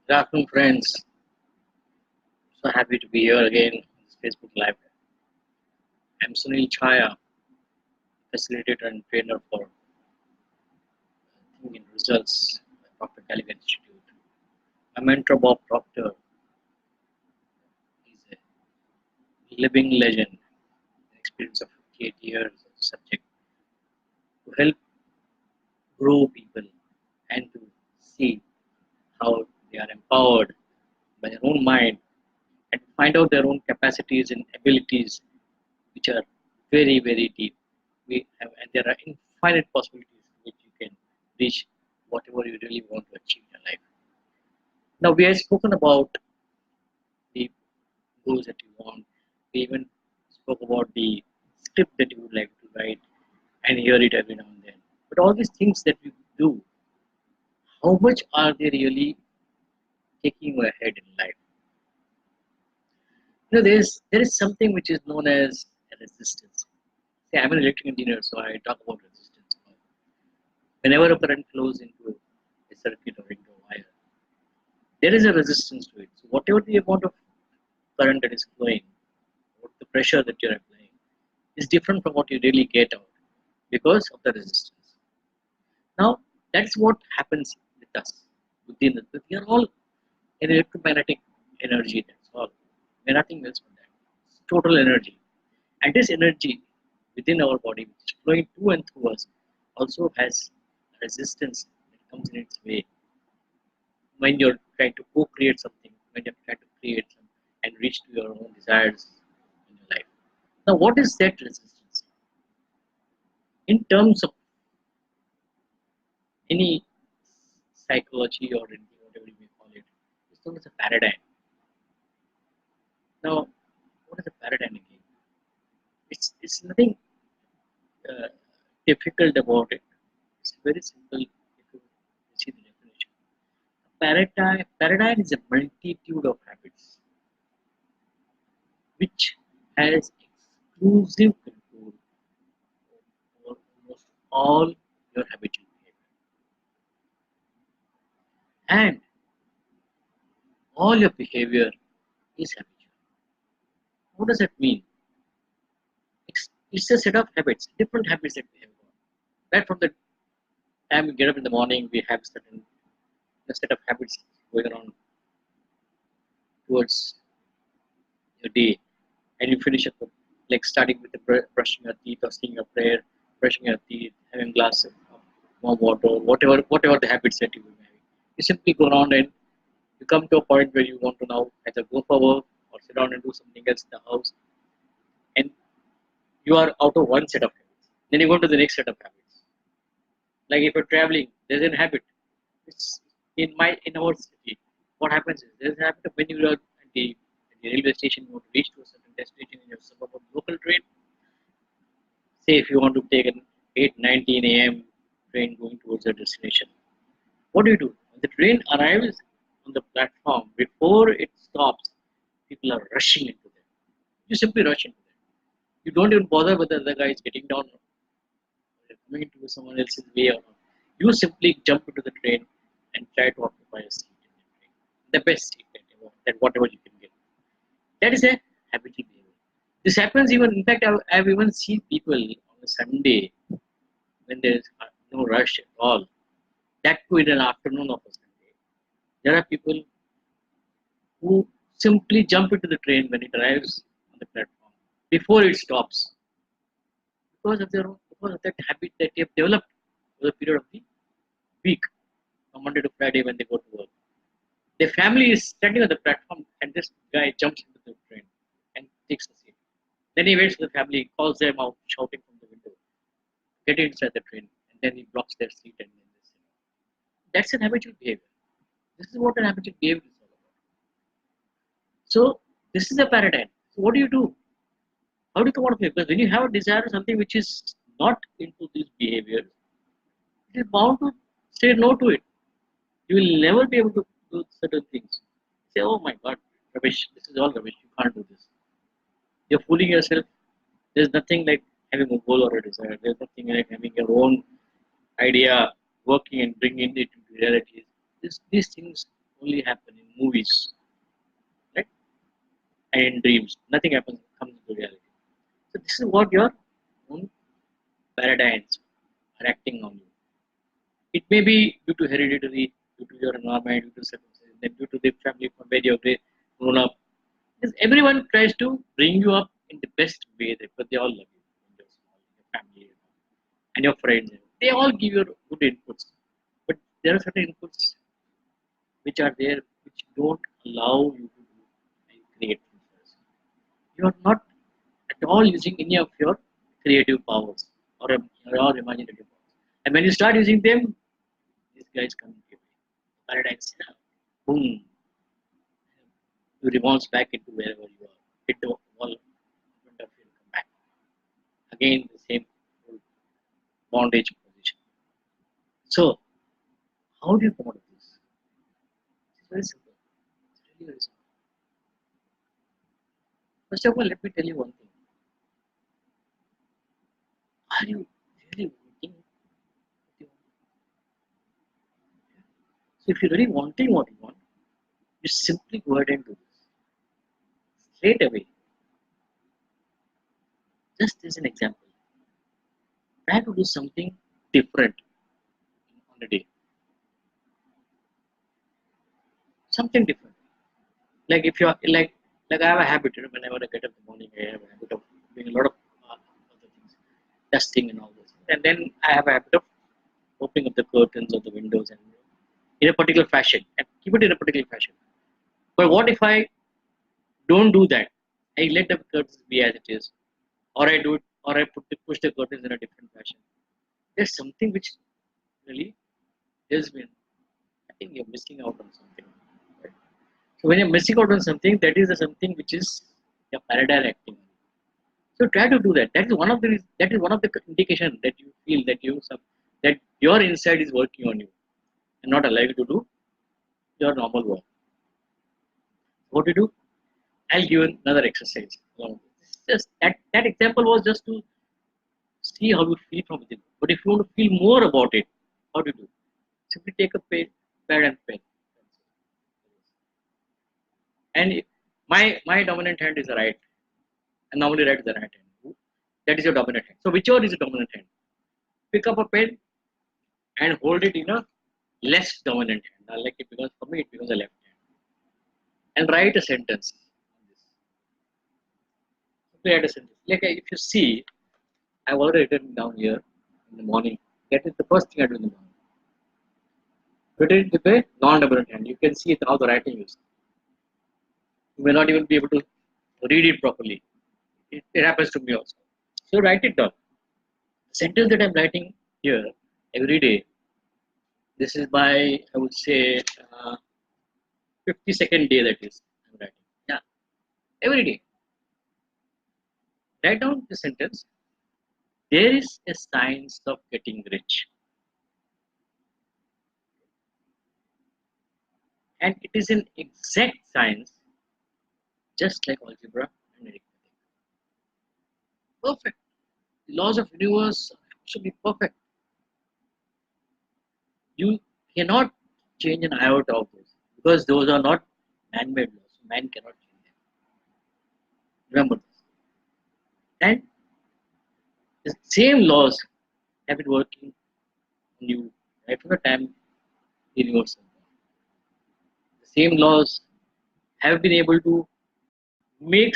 Good afternoon, friends. So happy to be here again on this Facebook Live. I'm Sunil Chaya, facilitator and trainer for Thinking in Results at Dr. Caligan Institute. My mentor, Bob Proctor, is a living legend, an experience of 58 years as a subject to help grow people and to see how they are empowered by their own mind and find out their own capacities and abilities, which are very, very deep. And there are infinite possibilities which you can reach whatever you really want to achieve in your life. Now, we have spoken about the goals that you want. We even spoke about the script that you would like to write and hear it every now and then. But all these things that we do, how much are they really taking you ahead in life? There is something which is known as a resistance. See, I'm an electrical engineer, so I talk about resistance. Whenever a current flows into a circuit or into a wire, there is a resistance to it. So whatever the amount of current that is flowing, what the pressure that you're applying, is different from what you really get out because of the resistance. Now, that's what happens with us. Within it. We are all an electromagnetic energy, that's all. We're nothing else but that. It's total energy. And this energy within our body, which is flowing to and through us, also has resistance that comes in its way when you're trying to co-create something, when you're trying to create some and reach to your own desires in your life. Now, what is that resistance? In terms of any psychology or anything, whatever you may call it, it's known as a paradigm. Now, what is a paradigm again? It's nothing uh, difficult about it. It's very simple if you see the definition. Paradigm is a multitude of habits which has exclusive control over almost all your habitual behavior. And all your behavior is habitual. What does that mean? It's a set of habits, different habits that we have got. Right from the time we get up in the morning, we have certain a set of habits going on towards your day, and you finish up like starting with the brushing your teeth or saying your prayer, brushing your teeth, having a glass of warm water, whatever the habits that you will be having. You simply go around and you come to a point where you want to now either go for work or sit down and do something else in the house, and you are out of one set of habits. Then you go to the next set of habits. Like if you're traveling, there's a habit. It's in our city. What happens is there's a habit of when you are at the railway station, you want to reach to a certain destination in your suburban local train. Say if you want to take an 8:19 a.m. train going towards your destination, what do you do? When the train arrives on the platform, before it stops, people are rushing into them. You simply rush into them. You don't even bother whether the guy is getting down or coming into someone else's way or not. You simply jump into the train and try to occupy a seat in the train. The best seat that whatever you can get. That is a habitual behavior. This happens even, in fact, I've even seen people on a Sunday when there's no rush at all. That too in an afternoon of a Sunday. There are people who simply jump into the train when it arrives on the platform before it stops because of that habit that they have developed over the period of the week, from Monday to Friday when they go to work. Their family is standing on the platform and this guy jumps into the train and takes the seat. Then he waits for the family, calls them out, shouting from the window, get inside the train, and then he blocks their seat and then they sit. That's an habitual behavior. This is what an habitual behavior is all about. So this is a paradigm. So what do you do? How do you come out of it? Because when you have a desire for something which is not into these behaviors, it is bound to say no to it. You will never be able to do certain things. Say, oh my God, rubbish. This is all rubbish. You can't do this. You're fooling yourself. There's nothing like having a goal or a desire. There's nothing like having your own idea, working and bringing it into reality. These things only happen in movies, right? And in dreams. Nothing happens comes into reality. So this is what your own paradigms are acting on you. It may be due to hereditary, due to your environment, due to circumstances, then due to the family from where you have grown up. Because everyone tries to bring you up in the best way, because they all love you, when you're small, your family and your friends. They all give you good inputs, but there are certain inputs which are there which don't allow you to do and create things. You are not at all using any of your creative powers or imaginative powers. And when you start using them, these guys come into your way. Paradigms, boom, you revolve back into wherever you are. Hit the wall in front of you and come back. Again, the same old bondage position. So, how do you come out of this? It's very simple. It's really very simple. First of all, let me tell you one thing. Are you really wanting what you want? So, if you're really wanting what you want, you simply go ahead and do this. Straight away, just as an example, try to do something different on a day. Something different. Like if you're like I have a habit, whenever I get up in the morning, I have a habit of doing a lot of other things, dusting and all this. And then I have a habit of opening up the curtains or the windows and in a particular fashion and keep it in a particular fashion. But what if I don't do that? I let the curtains be as it is, or I do it, or I push the curtains in a different fashion. There's something which really is when I think you're missing out on something. Right? So when you're missing out on something, that is something which is your paradigm acting. So try to do that. That is one of the indication that you feel that that your inside is working on you and not allow you to do your normal work. What do you do? I'll give you another exercise. It's just that example was just to see how you feel from within. But if you want to feel more about it, how do you do? Simply take a pad and pen. And my dominant hand is the right, and normally right is the right hand. That is your dominant hand. So whichever is your dominant hand, pick up a pen and hold it in a less dominant hand. Like it becomes for me, it becomes a left hand. And write a sentence. Simply write a sentence. Like if you see, I've already written down here in the morning. That is the first thing I do in the morning. Written it with a non-dominant hand. You can see how the writing is. You may not even be able to read it properly. It happens to me also. So write it down. The sentence that I'm writing here every day. This is my, I would say, 52nd day that is I'm writing. Yeah, every day. Write down the sentence. There is a science of getting rich. And it is an exact science, just like algebra and arithmetic. Perfect. The laws of universe should be perfect. You cannot change an iota of those because those are not man-made laws. Man cannot change them. Remember this. And the same laws have been working on you right from the time the universe was born. The same laws have been able to make